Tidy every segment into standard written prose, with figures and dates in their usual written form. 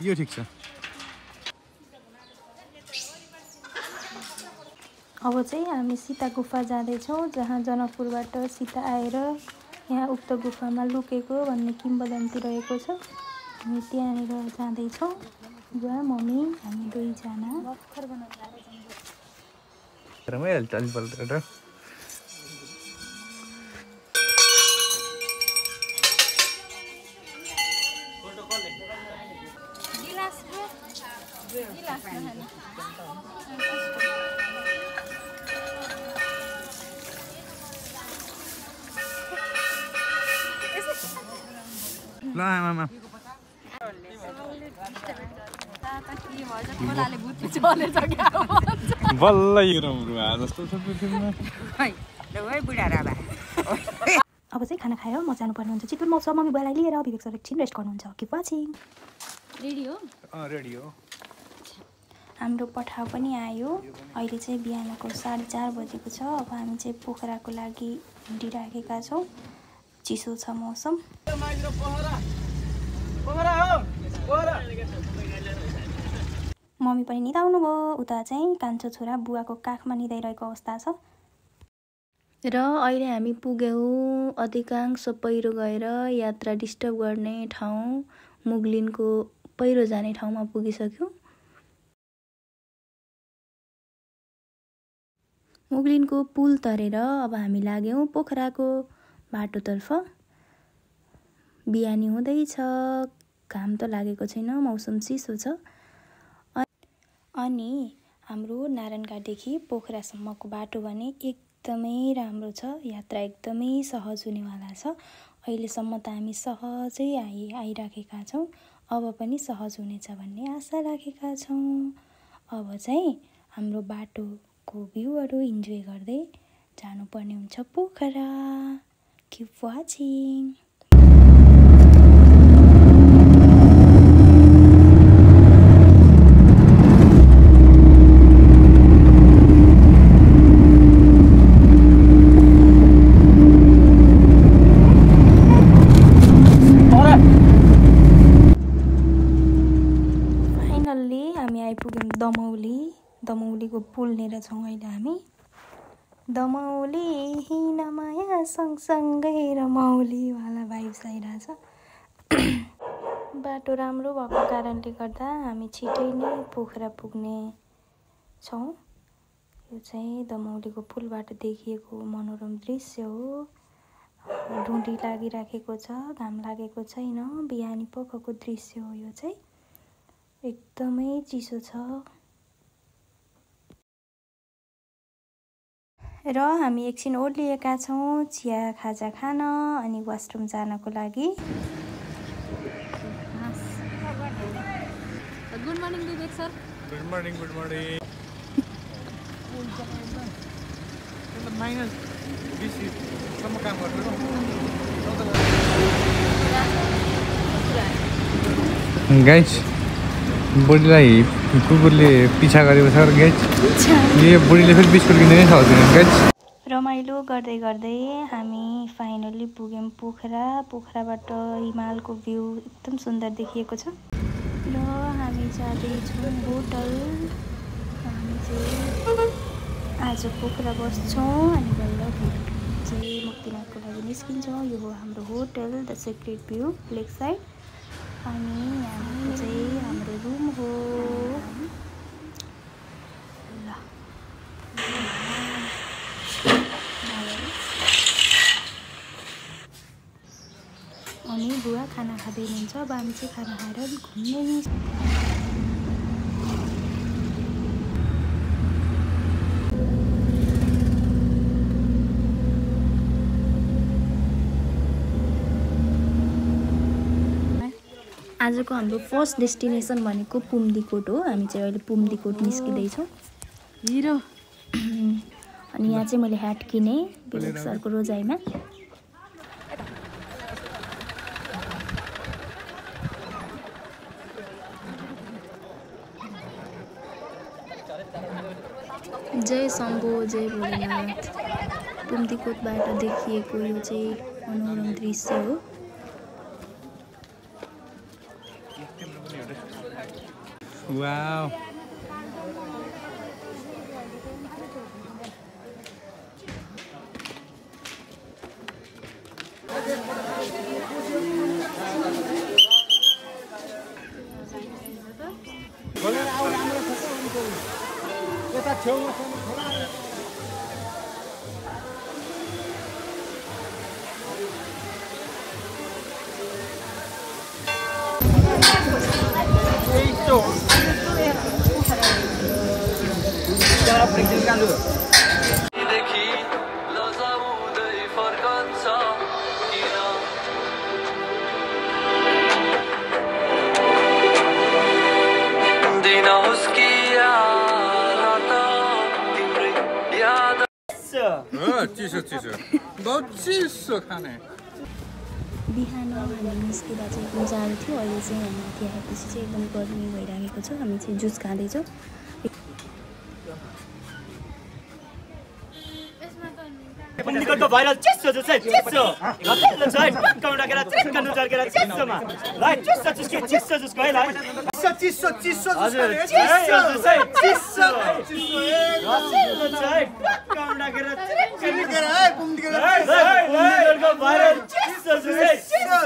यो ठिक छ। अब चाहिँ हामी सीता गुफा जाँदैछौँ, जहाँ जनकपुरबाट सीता आएर यहाँ उक्त गुफामा लुकेको भन्ने किम्बदन्ती रहेको छ। हामी त्यहाँनिर जाँदैछौँ। बुवा मम्मी हामी दुईजना। रमाइहाल्छ अलिपल्ट। ल आमा बल्ल जस्तो छ पृथ्वीमा। अब चाहिँ खाना खाएर म जानुपर्ने हुन्छ चितवन महोत्सव। मम्मी बुवालाई लिएर विवेक सर एकछिन रेस्ट गर्नुहुन्छ। Keep watching. रेडी हो? रेडी हो। हाम्रो पठाउ पनि आयो। अहिले चाहिँ बिहानको 4:30 बजेको छ। अब हामी चाहिँ पोखराको लागि हिँडिराखेका छौँ। चिसो छ मौसम। मम्मी पनि निदाउनु भयो। उता चाहिँ कान्छो छोरा बुवाको काखमा निदाइरहेको अवस्था छ। र अहिले हामी पुग्यौँ अधिकांश पहिरो गएर यात्रा डिस्टर्ब गर्ने ठाउँ मुगलिनको पहिरो जाने ठाउँमा पुगिसक्यौँ। मुगलिनको पुल तरेर अब हामी लाग्यौँ पोखराको बाटोतर्फ। बिहानी हुँदैछ, घाम त लागेको छैन, मौसम चिसो छ। अनि हाम्रो नारायणघाटदेखि पोखरासम्मको बाटो भने एकदमै राम्रो छ। यात्रा एकदमै सहज हुनेवाला छ। अहिलेसम्म त हामी सहजै आइराखेका छौँ। अब पनि सहज हुनेछ भन्ने आशा राखेका छौँ। अब चाहिँ हाम्रो बाटोको भ्यूहरू इन्जोय गर्दै जानुपर्ने हुन्छ पोखरा। Keep watching. दमौलीको पुल लिएर छौँ अहिले हामी। दमौली हिँड माया सँगसँगै रमाउलीवाला भाइब्स आइरहेछ। बाटो राम्रो भएको कारणले गर्दा हामी छिटै नै पोखरा पुग्ने छौँ। यो चाहिँ दमौलीको पुलबाट देखिएको मनोरम दृश्य हो। ढुँडी लागिराखेको छ, घाम लागेको छैन, बिहानी पखको दृश्य हो। यो चाहिँ एकदमै चिसो छ। र हामी एकछिन ओर्लिएका छौँ चिया खाजा खान अनि वासरुम जानको लागि। Good morning Vivek sir. Good morning. Good morning. -20 सम्म काम गर्नु। गाइस बुढीलाई कुकुरले पिछा गरेको छ गाइस। यो बुढीले फेरि बिस्कुट किन्ने नै सक्दैन गाइस। रमाइलो गर्दै गर्दै हामी फाइनली पुग्यौँ पोखरा। पोखराबाट हिमालको भ्यू एकदम सुन्दर देखिएको छ। र हामी जाँदैछौँ होटल। हामी चाहिँ आज पोखरा बस्छौँ अनि बल्ल चाहिँ मुक्तिनाथको लागि निस्किन्छौँ। यो हो हाम्रो hotel the secret view lake side. अनि यहाँ चाहिँ हाम्रो रुम हो। ल अनि बुवा खाना खाँदै हुनुहुन्छ। अब हामी चाहिँ खाना खाएर घुम्ने। आजको हाम्रो फर्स्ट डेस्टिनेसन भनेको पुम्दीकोट हो। हामी चाहिँ अहिले पुम्दीकोट निस्किँदैछौँ। हिरो। अनि यहाँ चाहिँ मैले ह्याट किनेँ विवेक सरको रोजाइमा। जय शम्भो, जय भोलेनाथ। कुम्तीकोटबाट देखिएको यो चाहिँ मनोरम दृश्य हो। वाउ चिसो बहुत चिसो खाने। बिहान हामी निस्किँदा चाहिँ एकदम जाडो थियो, अहिले चाहिँ हामी माथि आएपछि चाहिँ एकदम गर्मी भइरहेको छ। हामी चाहिँ जुस खाँदैछौँ। निकलको भाइरल चिसो जो चाहिँ चिसो हत्तल चाहिँ पक्काउन राखेर चिकन जर्केर चिसोमा भाइ चिसो चिसो चिसो जसको है चिसो चिसो हजुर चिसो चाहिँ चिसो चिसो चाहिँ पक्काउन राखेर चिकन निकल है पुम्दिको भाइरल चिसो जो चाहिँ चिसो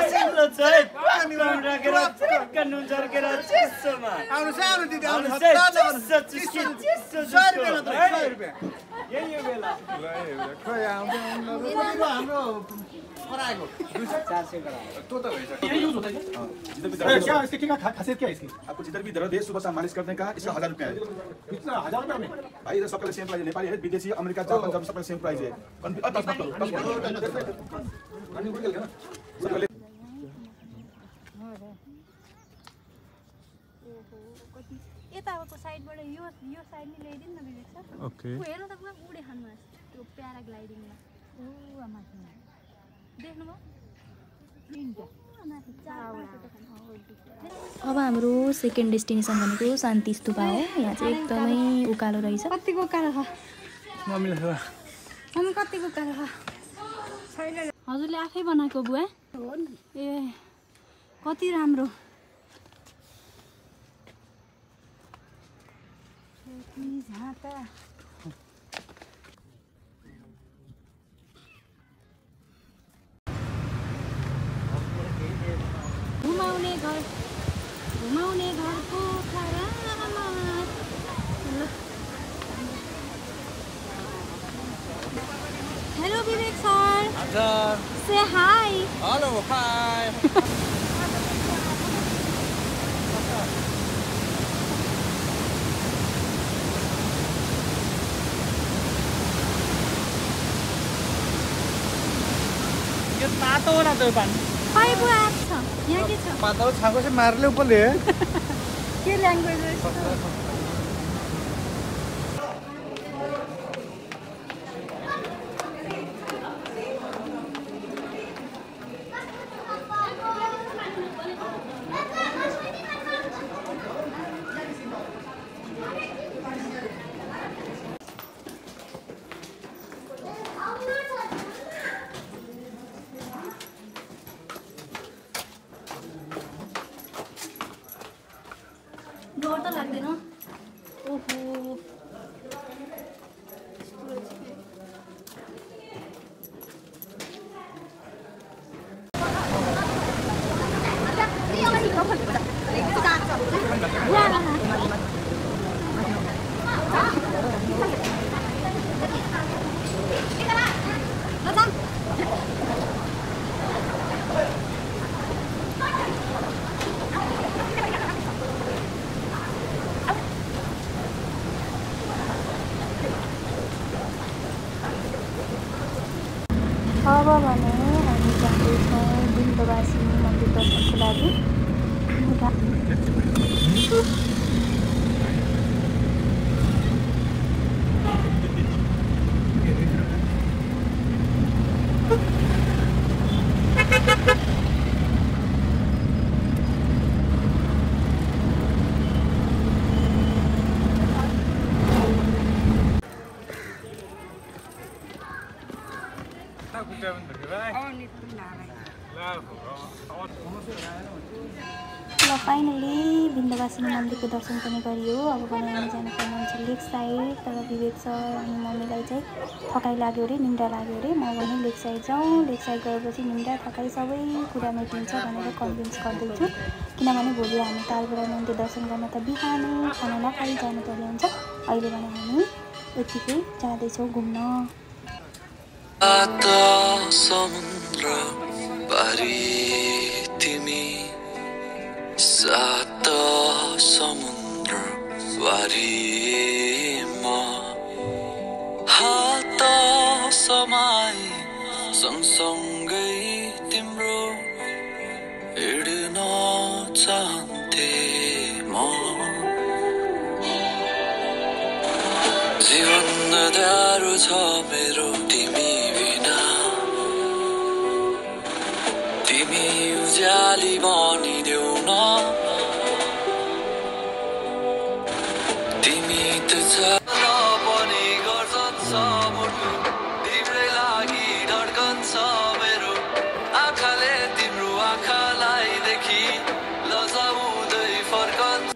चिसो चाहिँ पक्काउन राखेर चिकन जर्केर चिसोमा आउनु सानो दिदी आउनु चिसो चिसो चिसो ₹100 यही हो बेला खै हाम्रो फराएको 400 का तो भइसक्यो। ये यूज होता है क्या? इसकी क्या खासियत क्या है इसकी? आपको जिधर भी दर्द है सुबह शाम मालिश करने का इसका ₹1000 है। कितना 1000 रुपए में? भाई इधर सबका सेम प्राइस है, नेपाली है, विदेशी, अमेरिका, जापान सब सबका सेम प्राइस है। यताको साइडबाट यो साइड नि ल्याइदिनु न विवेक सर। ओके हेर्नु त पुरा उडे खानमा त्यो प्याराग्लाइडिङमा देख्नुभयो। अब हाम्रो सेकेन्ड डेस्टिनेसन भनेको शान्ति स्तूपा हो। यहाँ चाहिँ एकदमै उकालो रहेछ। कतिको उकालो छ मम्मीले छ मम्मी कतिको उकालो छ हजुरले आफै बनाएको बुवा हो नि। ए कति राम्रो। घुमाउने घरको खरामा। हेलो विवेक सर। हजुर से हाई। Hello hi. यो तातो होला त्यो पानी खै बुवा छ यहाँ के छ? पातलो छाको चाहिँ मारले उपरले के ल्याङ्ग्वेज रहेछ? डर त लाग्दैन? ओहो अब भने हामी जाँदैछौँ बिन्दवासिनी मन्दिर दर्शनको लागि। ल फाइनली विन्ध्यवासिनी मन्दिरको दर्शन पनि गरियो। अब पनि हामी जानु पर्ने हुन्छ लेक साइड, तर विवेक सर अनि मम्मीलाई चाहिँ थकाइ लाग्यो अरे, निन्द्रा लाग्यो अरे। म भने लेक साइड जाउँ, लेक साइड गएपछि निन्द्रा थकाइ सबै कुरा मेटिन्छ भनेर कन्भिन्स गर्दैछु। किनभने भोलि हामी तालबेडा मन्दिर दर्शन गर्न त बिहानै खाना नखाइ जानुपर्ने हुन्छ। अहिले भने हामी यतिकै जाँदैछौँ घुम्न। सात समुद्र वारीमा हात समाई सँगसँगै तिम्रो हिँड्न चाहन्थे म। जीवन अँध्यारो छ मेरो तिमी बिना, तिमी उज्याली बनिदेऊ न। तिमी त पनि गर्छ मुटु, तिम्रै लागि धड्कन्छ मेरो आँखाले तिम्रो आँखालाई देखि लजाउँदै फर्कन्छ।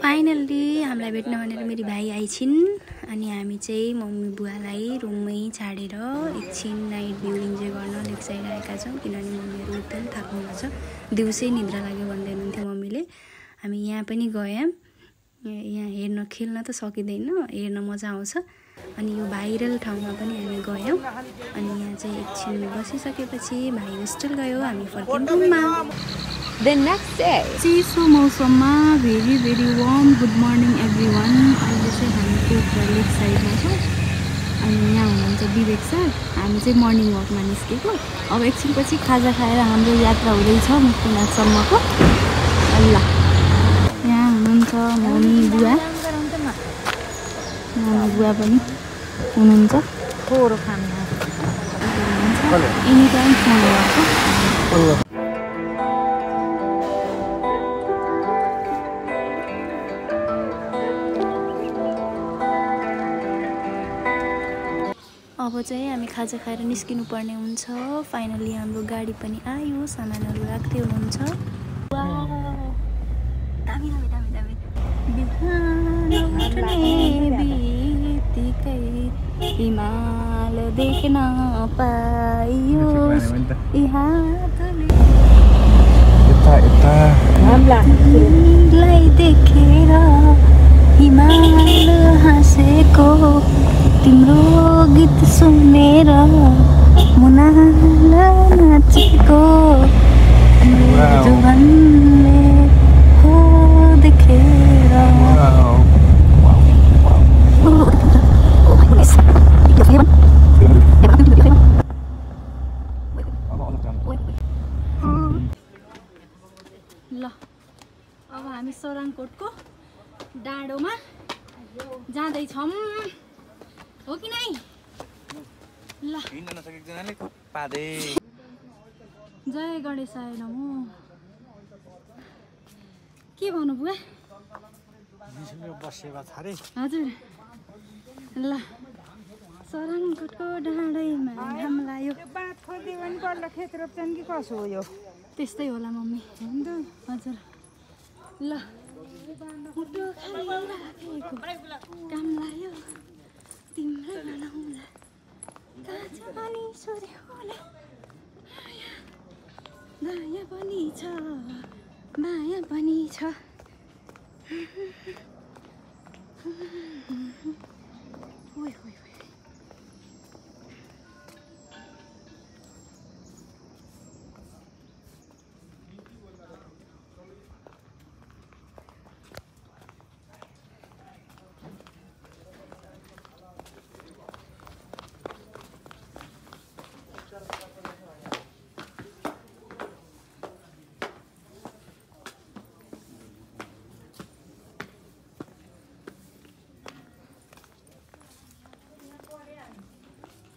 फाइनल्ली हामीलाई भेट्न भनेर मेरी भाइ आइछिन् अनि हामी चाहिँ मम्मी बुवालाई रुममै छाडेर एकछिन नाइट भ्यू इन्जोय गर्न लेक साइड आएका छौँ। किनभने मम्मीहरू एकदम थाक्नुभएको छ, दिउँसै निद्रा लाग्यो भन्दै हुनुहुन्थ्यो मम्मीले। हामी यहाँ पनि गयौँ, यहाँ हेर्न खेल्न त सकिँदैन, हेर्न मजा आउँछ। अनि यो भाइरल ठाउँमा पनि हामी गयौँ अनि यहाँ चाहिँ एकछिन बसिसकेपछि भाइ होस्टेल गयो, हामी फर्क्यौँ रुममा। The next day. चिसो मौसममा very very warm good morning everyone. अहिले चाहिँ हामी पोखरा लेक साइडमा छौँ अनि यहाँ हुनुहुन्छ विवेक सर। हामी चाहिँ मर्निङ वकमा निस्केको। अब एकछिनपछि खाजा खाएर हाम्रो यात्रा हुँदैछ मुक्तिनाथसम्मको। ल यहाँ हुनुहुन्छ मम्मी बुवा, बुवा पनि हुनुहुन्छ। एनी टाइम फोन गर्छ। अब चाहिँ हामी खाजा खाएर निस्किनु पर्ने हुन्छ। फाइनली हाम्रो गाडी पनि आयो, सामानहरू राख्दै हुनुहुन्छ। दामी दामी दामी दामी। बिहान उठ्ने बित्तिकै हिमाल देख्न पाइयो, तिमीलाई देखेर हिमाल हाँसेको, तिम्रो गीत सुनेर मुनाल नाचेको, जुवानले हो देखेर। ल अब हामी सराङकोटको डाँडोमा जाँदैछौँ, हो कि नै? ल जय गणेशाय नमो। के भन्नु बुवा? हजुर ल सराङकोटको डाँडैमा घाम लाग्यो। त्यस्तै होला मम्मी। हजुर ल मुटु खाली राखेको काम लाग्यो तिम्रो बनाउँला, काँचो पनि सूर्यले माया पनि छ, माया पनि छ। ओइ ओइ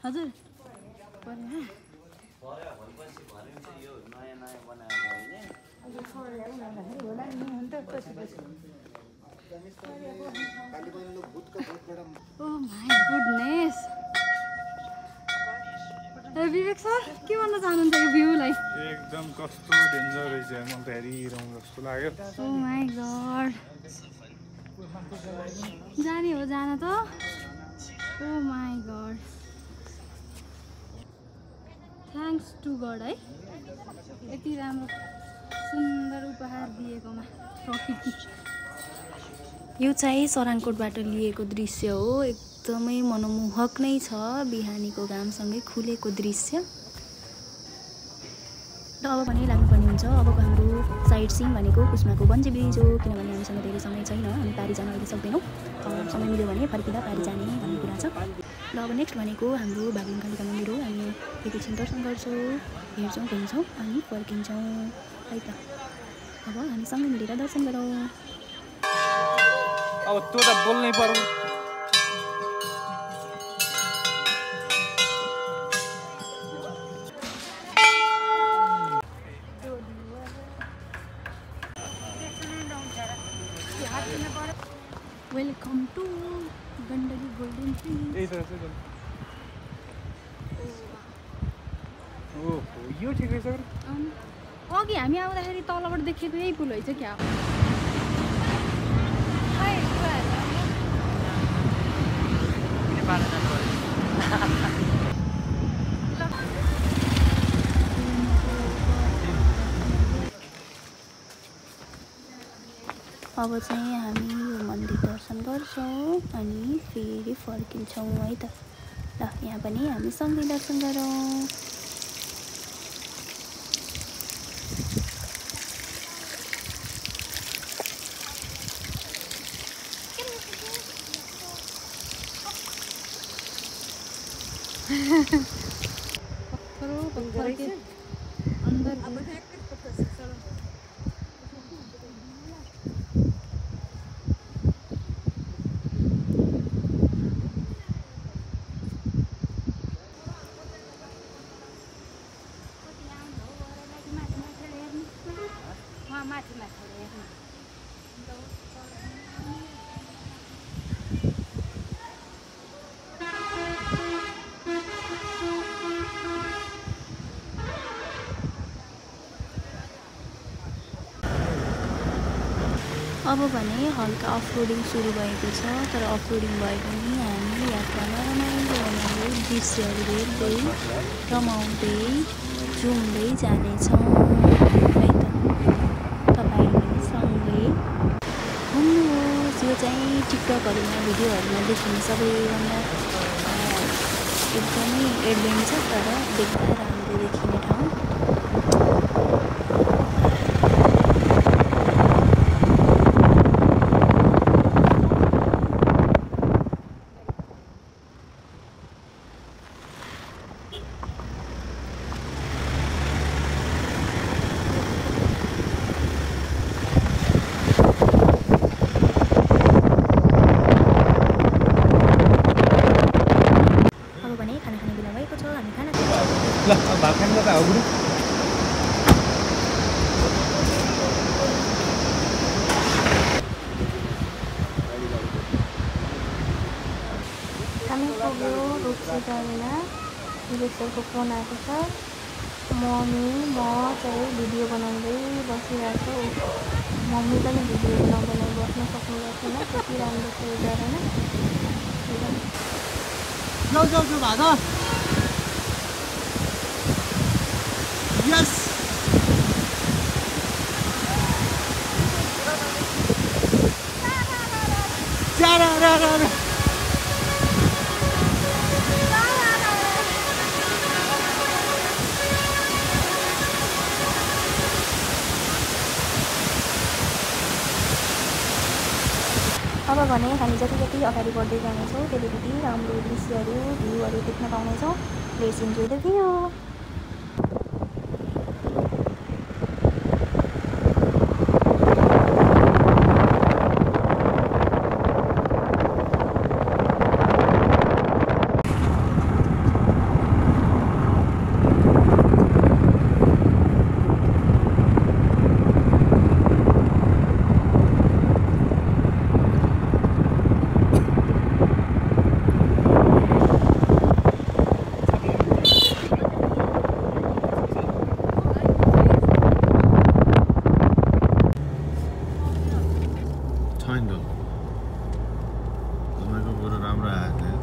हजुर Oh my goodness. Vivek sir के भन्न चाहनुहुन्छ यो भ्यूलाई? एकदम कस्तो डेन्जर रहेछ यार, मलाई त हेरिरहँ जस्तो लाग्यो। Oh my god. जाने हो जान त? Oh my god. Thanks to God है यति राम्रो सुन्दर उपहार दिएकोमा प्रकृति। यो चाहिँ सराङकोटबाट लिएको दृश्य हो, एकदमै मनमोहक नै छ। बिहानीको घामसँगै खुलेको दृश्य। र अब पनि लाग्नुपर्ने हुन्छ। अबको हाम्रो साइड सिन भनेको कुस्माको बन्जी ब्रिज हो, किनभने हामीसँग धेरै समय छैन, हामी पारी जान अहिले सक्दैनौँ। समय मिल्यो भने फर्किँदा पारी जाने भन्ने कुरा छ। र अब नेक्स्ट भनेको हाम्रो भागलिङ कालिका मन्दिर हो। हामी एकैछिन दर्शन गर्छौँ, हेर्छौँ, घुम्छौँ अनि फर्किन्छौँ है त। अब हामी सँगै मिलेर दर्शन गरौँ। अब त्यो त बोल्नै पर्यो। Welcome to Gandaki golden tree. ओहो यो ठिकै छ। अघि हामी आउँदाखेरि तलबाट देखेको यही पुल रहेछ क्या? अब चाहिँ हामी यो मन्दिर दर्शन गर्छौँ अनि फेरि फर्किन्छौँ है त। ल यहाँ पनि हामी सँगै दर्शन गरौँ। पत्थर के अंदर अब भने हल्का अफरोडिङ सुरु भएको छ, तर अफरोडिङ भए पनि हामी यात्रामा रमाइलो दृश्यहरू हेर्दै रमाउँदै झुम्दै जानेछौँ है त। तपाईँसँगै घुम्नुहोस्। यो चाहिँ टिकटकहरूमा भिडियोहरूमा देखिने सबैभन्दा एकदमै एडभेन्चर तर देख्दा राम्रो देखिने ठाउँ। ल भात खानु त हो बुढी। हामी पुग्यो रुप्सी गाडीमा। विवेकसरको फोन आएको छ। मम्मी म चाहिँ भिडियो बनाउँदै बसिरहेको छु। मम्मी पनि भिडियो नबनाइ बस्न सक्नुभएको छैन, त्यति राम्रो छ यो जग्गामा। जाऊ जाऊ जाऊ भागा। यस अब भने हामी जति जति अगाडि बढ्दै जानेछौँ त्यति त्यति राम्रो दृश्यहरू भ्यूहरू देख्न पाउनेछौँ। Please enjoy the view. छैन तपाईँको बरु राम्रो आएको थियो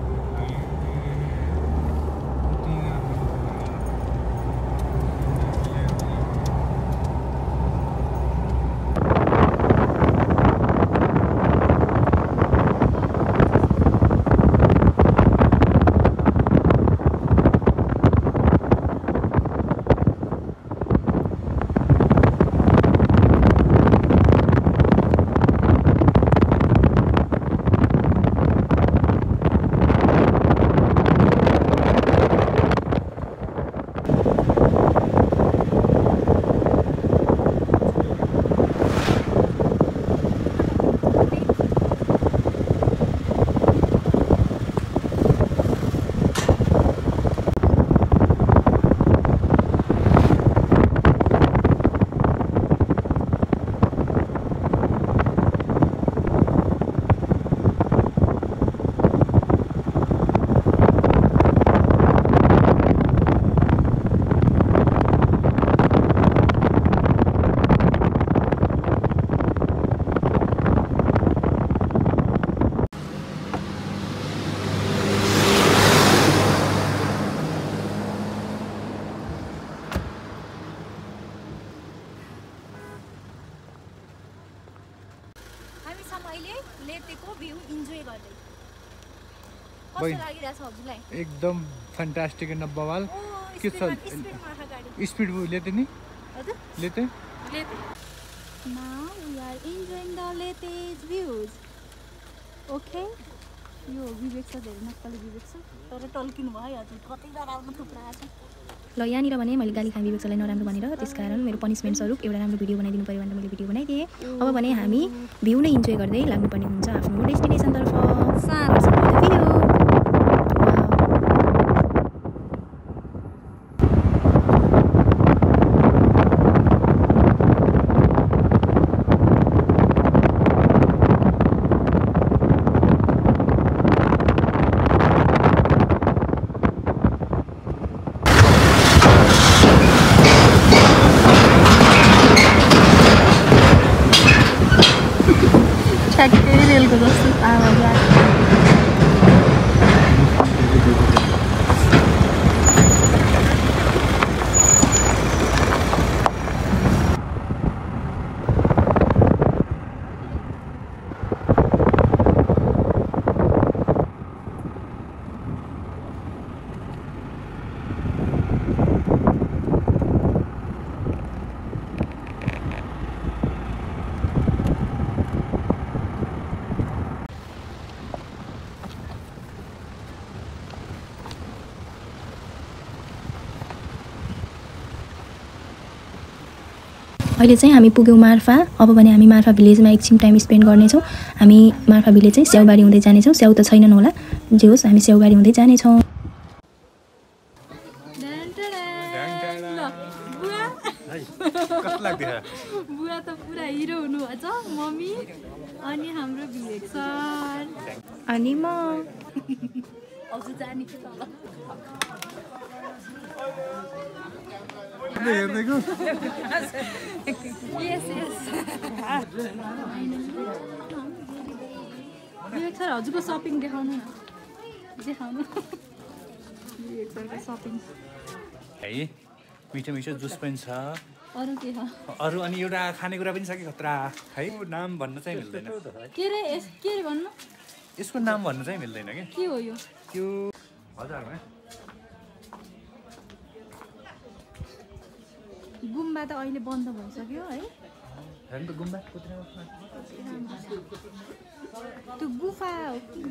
एकदम फ्यान्टास्टिक एन्ड बवाल के छ स्पिड लेते नि लेते Now we are enjoying the latest views. Okay? यो विवेक छ धेरै नक्कली विवेक छ तर टल्किनु भयो हजुर कतै नराम्रो थुप्रा छ ल यहाँनिर भने मैले गाली खाने विवेक छलाई नराम्रो भनेर त्यसकारण मेरो पनिशमेन्ट स्वरूप एउटा राम्रो भिडियो बनाइदिनु पर्यो भनेर मैले भिडियो बनाइदिएँ अब भने हामी भ्यू नै इन्जोय गर्दै लाग्नुपर्ने हुन्छ आफ्नो डेस्टिनेसनतर्फ भिडियो ठ्याक्कै रेलको जस्तो आवाज आयो अहिले चाहिँ हामी पुग्यौं मार्फा अब भने हामी मार्फा भिलेजमा एकछिन टाइम स्पेन्ड गर्नेछौँ हामी मार्फा भिलेज चाहिँ स्याउबारी हुँदै जानेछौँ स्याउ त छैनन् होला जे होस् हामी स्याउबारी हुँदै जानेछौँ बुवा त पुरा हिरो हुनुहुन्छ मम्मी अनि हाम्रो भिलेज सर अनि म हजुर जाने के तल Yes. विवेक सर हजुरको सपिङ देखाउनु न देखाउनु विवेक सरको सपिङ है मिठो मिठो जुस पनि छ अरु के छ अरु अनि एउटा खानेकुरा पनि छ कि खतरा है नाम भन्न चाहिँ मिल्दैन के रे भन्नु यसको नाम भन्न चाहिँ मिल्दैन के हो यो त्यो हजुर गुम्बा त अहिले बन्द भइसक्यो है हेर्नु त गुम्बा त्यो गुफा हो कि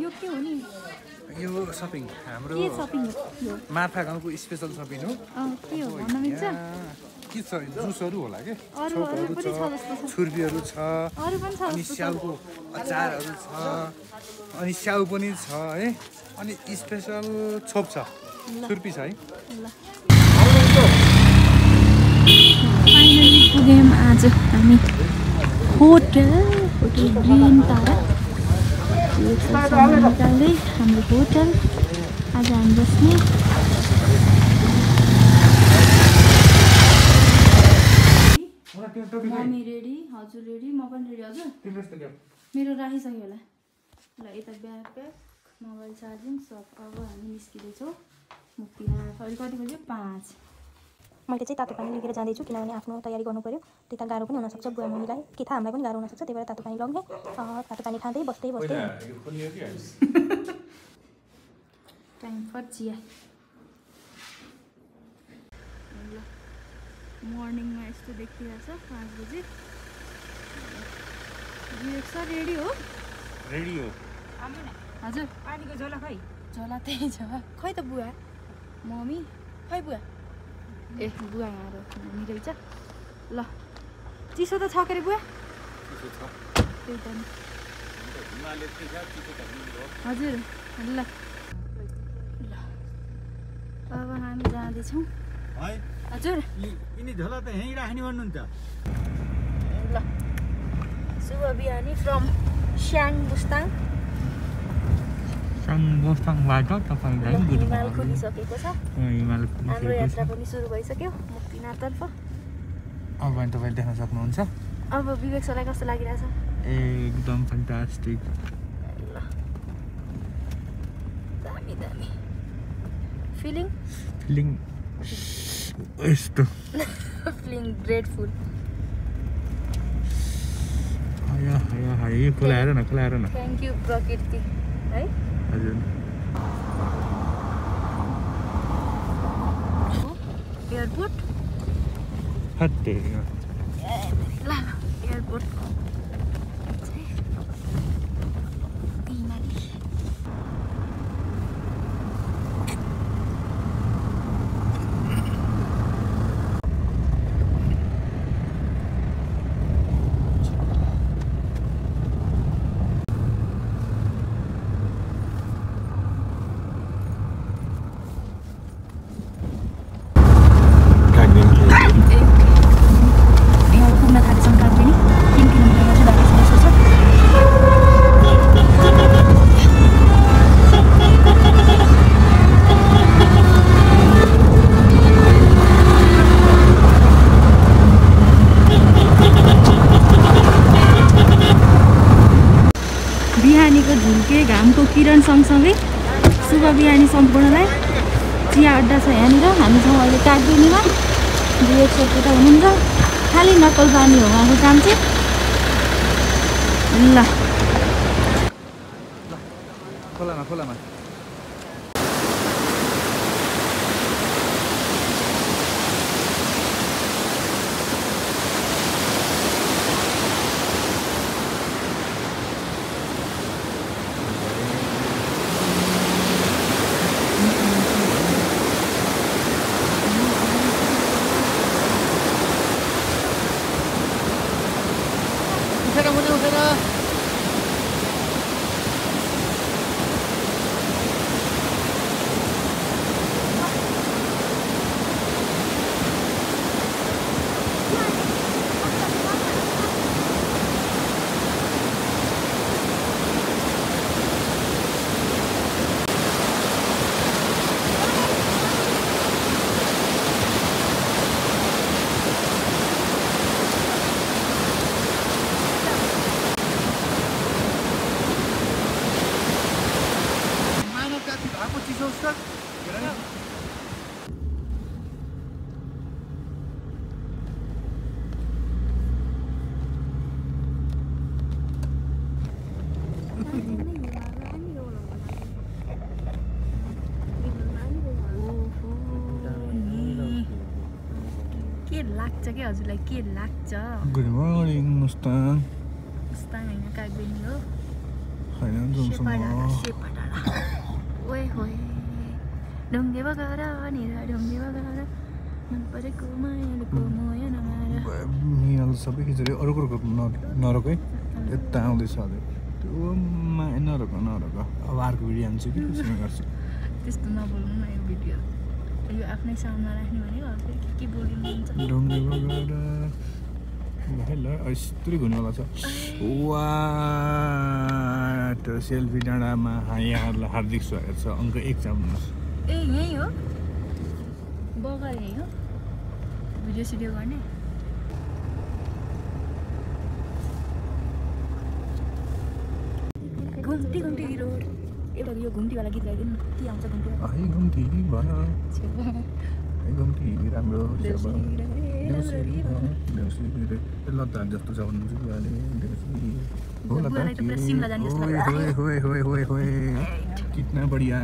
यो के हो नि यो सपिङ हाम्रो के सपिङ हो मार्फा गाउँको स्पेशल सपिङ हो के हो भन्न मिल्छ के छ जुसहरू होला के अरु पनि छ जस्तो छ छुर्पीहरू छ अरु पनि छ अनि स्याउको अचारहरू छ अनि स्याउ पनि छ है अनि स्पेशल छोप छ छुर्पी छ है फाइनली पुग्यौँ आज हामी होटल ग्रिन तारा निकाल्दै हाम्रो होटल आज हामी बस्ने मम्मी रेडी, हजुर रेडी, म पनि रेडी। हजुर मेरो राखिसक्यो होला। ल यता ब्याकप्याक, मोबाइल चार्जिङ सब। अब हामी निस्किँदैछौँ मुक्तिनाथ। अहिले कति बज्यो? 5। मैले चाहिँ तातो पानी लिएर जाँदैछु किनभने आफ्नो तयारी गर्नु पर्यो। त्यता गाह्रो पनि हुनसक्छ बुवा मम्मीलाई, कि थाहा हामीलाई पनि गाह्रो हुनसक्छ। त्यही भएर तातो पानी लग्ने, तातो पानी खाँदै बस्दै टाइम फर चिया। ल मर्निङमा यस्तो देखिरहेछ 5 बजे। सर रेडी हो? रेडी हो। हजुर पानीको झोला खै? झोला त्यही छ। खै त बुवा मम्मी खै बुवा? ए बुवा यहाँ मम्मी रहेछ। ल चिसो त छ के अरे बुवा? त्यही त नि हजुर। ल ल अब हामी जाँदैछौँ। हजुर यिनी झोला त यहीँ राख्ने भन्नुहुन्छ? ल शुभ बिहानी फ्रम स्याङ बुस्ताङ। हिमाल खुलिसकेको छ। हाम्रो यात्रा पनि सुरु भइसक्यो मुक्तिनाथतर्फ। अब तपाईँले देख्न सक्नुहुन्छ। अब विवेक सरलाई कस्तो लागिरहेछ? एकदम फ्यान्टास्टिक। ल दामी दामी फिलिङ यस्तो फिलिङ ग्रेटफुल। खुलाएर न थ्याङ्क यू प्रकृति है। हजुर एयरपोर्ट हत्ते ल एयरपोर्ट बिहानीको झुल्के घामको किरण सँगसँगै शुभ बिहानी सम्पूर्णलाई। चिया अड्डा छ यहाँनिर। हामी छौँ अहिले कागबेनीमा। विवेक सर त्यता हुनुहुन्छ। खालि नक्कल पानी हो उहाँको काम चाहिँ। ल खोलामा लाग्छ के हजुरलाई? के लाग्छ? Good morning Mustang. मुस्ताङ होइन कागबेनी हो। होइन ओए होए ढुङ्गे बगाएर निरा ढुङ्गे बगाएर मन परेको मायाको मोया नमार। मिनाल सबै खिचेर अरूको नरक है यता आउँदैछ अझै त्यो माया नरक अब अर्को भिडियो हाल्छु कि त्यसमा गर्छु। त्यस्तो नबोल्नु न यो भिडियो। यो आफ्नै साउन्डमा राख्ने भनेको अब के बोलिनुहुन्छ? ढुङ्गे बगाएर ल यस्तै घुम्नुवाला छ। वा त्यो सेल्फी डाँडामा यहाँहरूलाई हार्दिक स्वागत छ। अङ्क 1 चाप्नुहोस्। ए यहीँ हो बगर यहीँ हो भिडियो सिडियो गर्ने। घुम्टी रोड एउटा यो घुम्टीवाला गीत गाइदिनु के आउँछ घुम्टी है घुम्टी भन है घुम्टी राम्रो लद्दाख जस्तो छ भन्नुहुन्छ कितना बढ़िया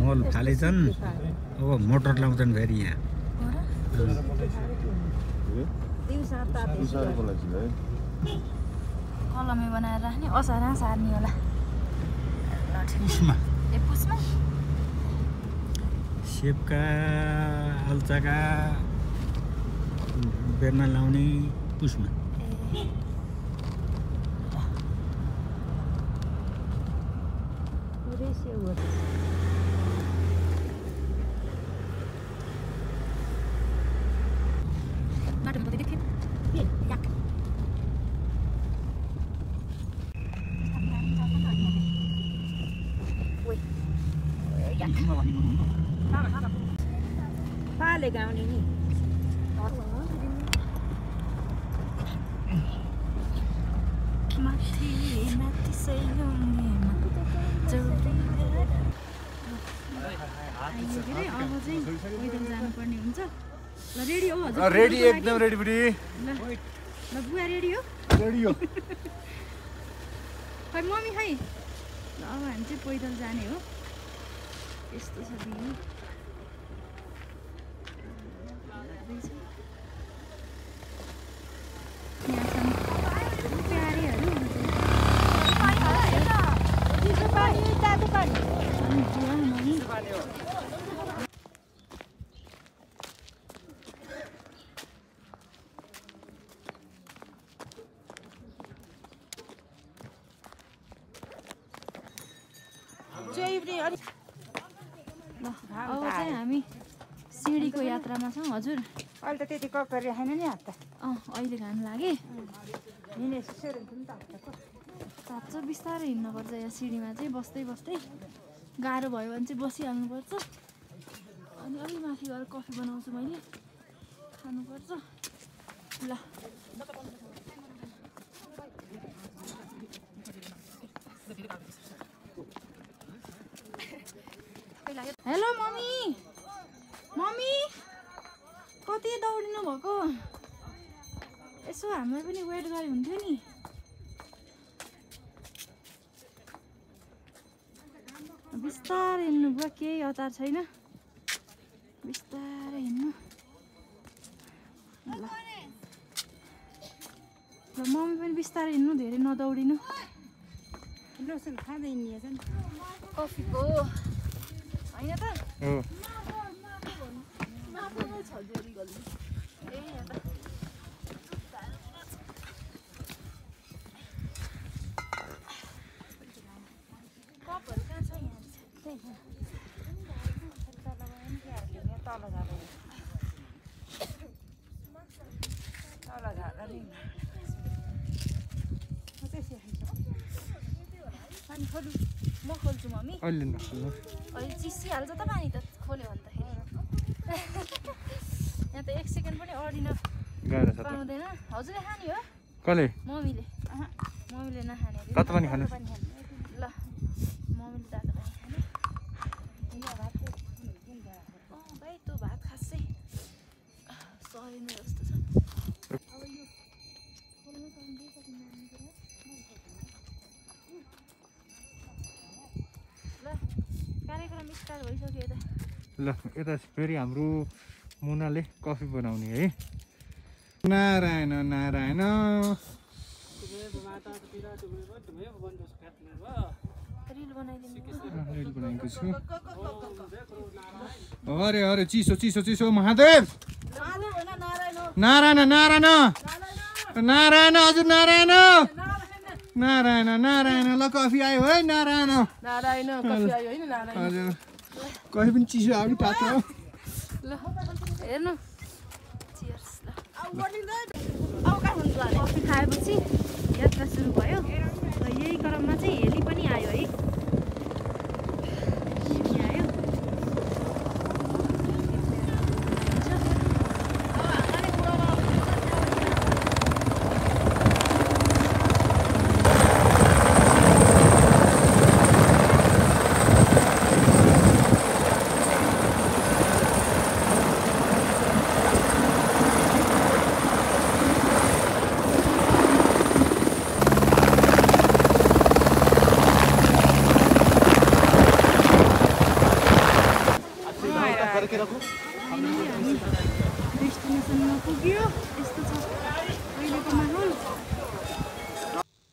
मल थालेछन् अब मोटर लाउँछन् फेरि यहाँ कलमे बनाएर राख्ने असारा सार्ने होला पुसमा सेपका अल्चाका बेर्ना लाउने पुसमा पाले गाउने नि अब चाहिँ पैदल जानुपर्ने हुन्छ ल रेडी हो हजुर रेडी एकदम रेडी बुढी ल बुवा रेडी हो रेडी हो खै मम्मी खै ल अब हामी चाहिँ पैदल जाने हो यस्तो छ दिदी अब चाहिँ हामी सिडीको यात्रामा छौँ हजुर अहिले त त्यति कक गरिराखेन नि हात त अहिले घाम लागे तात्छ बिस्तारै हिँड्नुपर्छ यहाँ सिडीमा चाहिँ बस्दै बस्दै गाह्रो भयो भने चाहिँ बसिहाल्नुपर्छ अनि अलि माथि गएर कफी बनाउँछु मैले खानुपर्छ ल हेलो मम्मी मम्मी कति दौडिनु भएको यसो हामीलाई पनि वेट गरे हुन्थ्यो नि बिस्तारै हिँड्नु भयो केही हतार छैन बिस्तारै हिँड्नु ल मम्मी पनि बिस्तारै हिँड्नु धेरै नदौडिनु लोसन खाँदै हिँडिएछ नि कफीको होइन त कपहरू कहाँ छ यहाँ पानी खोल्नु म खोल्छु मम्मी अहिले नखोल्नु अहिले चिसिहाल्छ त पानी त खोल्यो भन्दाखेरि यहाँ त 1 सेकेन्ड पनि अडिन गाह्रो छ पाउँदैन हजुरले खाने हो कसले मम्मीले मम्मीले नखाने तातो पानी खानु ल मम्मीले तातो पानी खाने भाइ तँ भात खासै सरिने जस्तो छ अब यो खोल्नु ल कार्यक्रम स्टार्ट भइसक्यो यता ल यता फेरि हाम्रो मुनाले कफी बनाउने है नारायण नारायण रिल बनाएको छु अरे अरे चिसो चिसो चिसो महादेव नारायण नारायण नारायण हजुर नारायण नारायण नारायण ल कफी आयो है नारायण नारायण कफी आयो हैन नारायण हजुर कफी पनि चिसो आयो कि तातो ल हेर्नु चियर्स ल कफी खाएपछि यात्रा सुरु भयो र यही क्रममा चाहिँ हेली पनि आयो है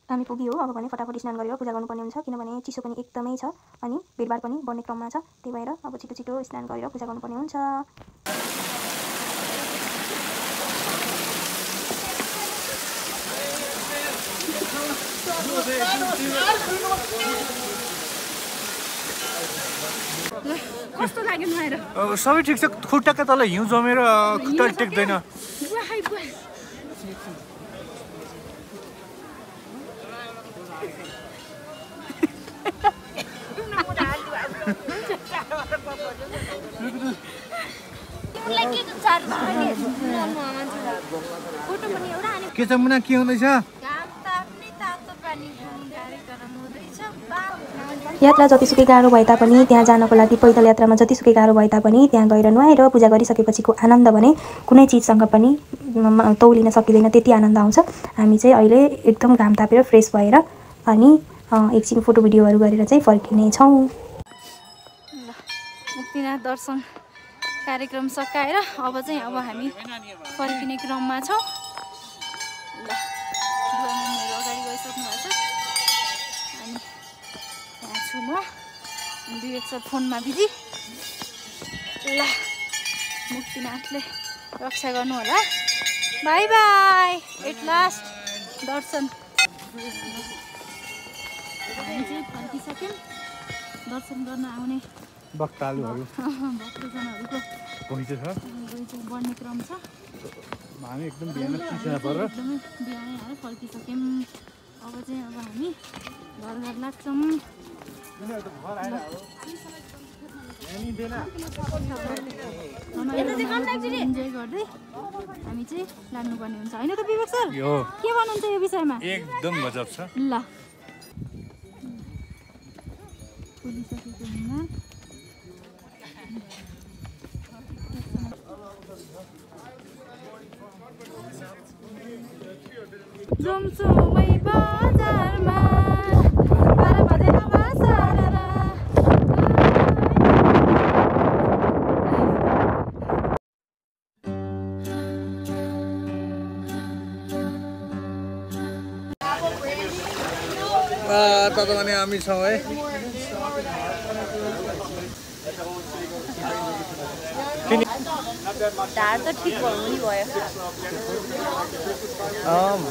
हामी पुग्यो अब भने फटाफट स्नान गरेर पूजा गर्नुपर्ने हुन्छ किनभने चिसो पनि एकदमै छ अनि भिडभाड पनि बढ्ने क्रममा छ त्यही भएर अब छिटो छिटो स्नान गरेर पूजा गर्नुपर्ने हुन्छ कस्तो लाग्यो नुहाएर सबै ठिक छ खुट्टाका तल हिउँ जमेर खुट्टा टेक्दैन के छ मुना के हुँदैछ यात्रा जतिसुकै गाह्रो भए तापनि त्यहाँ जानको लागि पैदल यात्रामा जतिसुकै गाह्रो भए तापनि त्यहाँ गएर नुहाएर पूजा गरिसकेपछिको आनन्द भने कुनै चिजसँग पनि तौलिन सकिँदैन त्यति आनन्द आउँछ हामी चाहिँ अहिले एकदम घाम तापेर फ्रेस भएर अनि एकछिन फोटो भिडियोहरू गरेर चाहिँ फर्किनेछौँ मुक्तिनाथ दर्शन कार्यक्रम सकाएर अब चाहिँ हामी फर्किने क्रममा छौँ ल बुवामम्मीहरू अगाडि गइसक्नु भएको छ अनि यहाँ छु म विवेक फोनमा बिजी ल मुक्तिनाथले रक्षा गर्नु होला बाई बाई एट लास्ट दर्शन हामी चाहिँ फर्किसक्यौँ दर्शन गर्न आउने भक्तजनहरूको घुइँचो छ बढ्ने क्रम छ हामी एकदम बिहान चिसो परेर एकदमै बिहानै आएर फर्किसक्यौँ अब चाहिँ हामी घर लाग्छौँ इन्जोय गर्दै हामी चाहिँ लाग्नुपर्ने हुन्छ होइन त विवेक सर के भन्नुहुन्छ यो विषयमा एकदम गजब छ ल पुगिसकेको हिँड्न जमसुमै बजारमा बाह्र बजेर बसारा तपाईँ हामी छौँ है ढाड त ठिक भयो नि भयो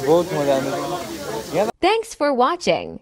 बहुत मजा आउँछ Thanks for watching.